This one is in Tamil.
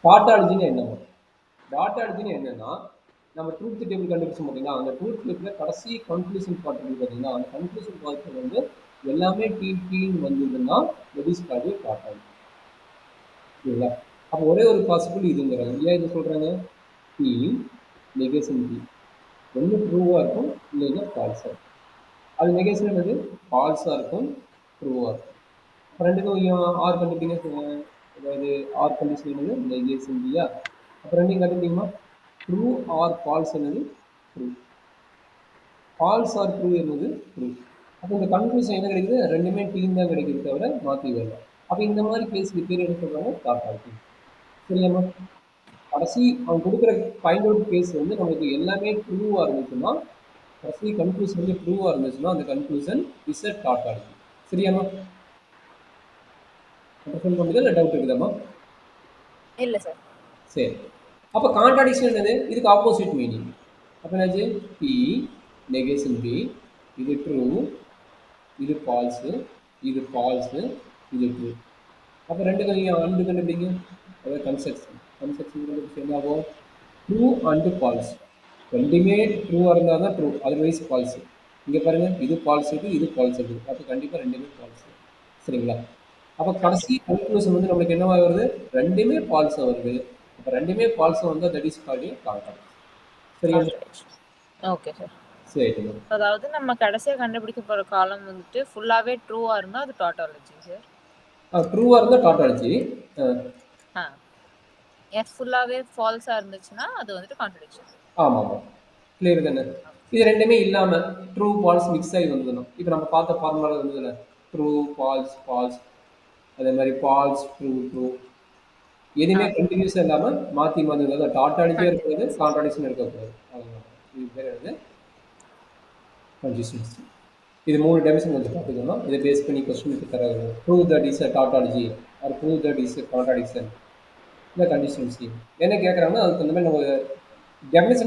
டாட்டாலஜின்னு என்னங்க? டாட்டாலஜின்னு என்னன்னா, நம்ம ட்ரூத் டேபிள் கண்டுபிடிச்சோம் பார்த்தீங்களா, அந்த ட்ரூத் டேபிள்ல கடைசி கன்க்ளூஷன் பார்ட் இருக்கு பார்த்தீங்களா, அந்த கன்க்ளூஷன் பார்ட்ல வந்து எல்லாமே டீன்னு வந்ததுன்னா, that is called a tautology. சரிங்களா? அப்போ ஒரே ஒரு பாசிபிள் இதுங்கிறாங்க. ஏன் இத சொல்றாங்க? P, negation P. ஒண்ணு ட்ரூவா இருக்கும், இல்லைன்னா ஃபால்ஸா இருக்கும். அது நெகேஷன் என்னது? ஃபால்ஸா இருக்கும், ட்ரூவா இருக்கும். அப்ப 2க்கும் ஆர் கண்டுபிடிங்க அதாவது ஆர் கண்டிஷன் என்னது? நெகேஷன் பியா? அப்ப 2யும் கண்டுபிடிக்குமா? ட்ரூ ஆர் ஃபால்ஸ் என்னது? ட்ரூ. ஃபால்ஸ் ஆர் ட்ரூ என்னது? ட்ரூ. அப்ப இந்த கன்க்ளூஷன் என்ன கிடைக்குது? 2மே டீம் தான் கிடைக்குது தவிர மாத்தி வரல. அப்ப இந்த மாதிரி கேஸ்க்கு பேர் என்ன சொல்றாங்க? டாட்டாலஜி. சரியாம்மா? கடைசி அவன் கொடுக்குற ஃபைண்ட் அவுட் கேஸ் வந்து நமக்கு எல்லாமே ட்ரூவா இருந்துச்சுன்னா, கடைசி கன்க்ளூஷன் வந்து ட்ரூவா இருந்துச்சுன்னா, அந்த கன்க்ளூஷன் இஸ் அ டாட்டாலஜி. சரியாம்மா? அண்டர்ஸ்டாண்ட் பண்ணுங்க, இல்ல டவுட் இருக்குதாம்மா? இல்ல சார். சரி. அப்ப கான்ட்ராடிக்ஷன் என்னது? இதுக்கு ஆப்போசிட் மீனிங். அப்ப என்னாச்சு? P, நெகேஷன் P, இது ட்ரூ, இது ஃபால்ஸ், இது ஃபால்ஸ், இது ட்ரூ. அப்ப 2க்கும் அண்டு கண்டுபிடிங்க. அதாவது கன்ஸ்ட்ரக்ஷன். கன்ஸ்ட்ரக்ஷன் கண்டுபிடிச்சு என்ன ஆகும்? True and false. 2மே ட்ரூவா இருந்தா தான் ட்ரூ, அதர்வைஸ் ஃபால்ஸ். இங்க பாருங்க, இது ஃபால்ஸ் இருக்கு, இது ஃபால்ஸ் இருக்கு. அப்ப கண்டிப்பா 2மே ஃபால்ஸ். சரிங்களா? அப்ப ஓகே. கடைசி கன்க்ளூஷன் வந்து நம்மளுக்கு என்னவா வருது? 2மே ஃபால்ஸா வருது. அப்ப 2மே ஃபால்ஸா வந்தா that is called a contradiction. சரியா? கான்ட்ரடிக்ஷன். Okay sir. சரிங்க. அதாவது நம்ம கடைசியா கண்டுபிடிக்க போற காலம் வந்துட்டு ஃபுல்லாவே ட்ரூவா இருந்தா அது டாட்டாலஜி சார். ட்ரூவா இருந்தா டாட்டாலஜி. ஆ. ஃபுல்லாவே ஃபால்ஸா இருந்துச்சுன்னா அது வந்துட்டு கான்ட்ரடிக்ஷன். ஆமாமா. கிளியர் தானே? இது 2மே இல்லாம ட்ரூ, ஃபால்ஸ் மிக்ஸ் ஆகி வந்ததுன்னா, இப்ப நம்ம பார்த்த ஃபார்முலா இருந்ததுல, ட்ரூ, ஃபால்ஸ், ஃபால்ஸ், அதே மாதிரி ஃபால்ஸ், ட்ரூ, ட்ரூ. எதுவுமே கண்டினியூஸா இல்லாம மாத்தி மாத்தி அதாவது டாட்டாலஜியா இருக்கிறது, கண்டினியூஸ். கான்ட்ராடிக்ஷன் இருக்கக்கூடாது. அவ்வளவுதான். இது பேர் என்னது? கன்சிஸ்டன்சி. இது 3 டைமென்ஷன் கொஞ்சம் பார்த்துக்கணும். இதை பேஸ் பண்ணி கொஸ்டினுக்கு தர prove that is a tautology or prove that is a contradiction, இல்லை கன்சிஸ்டன்சி என்ன கேட்குறாங்கன்னா அதுக்கு அந்த மாதிரி நம்ம டெஃபினேஷன்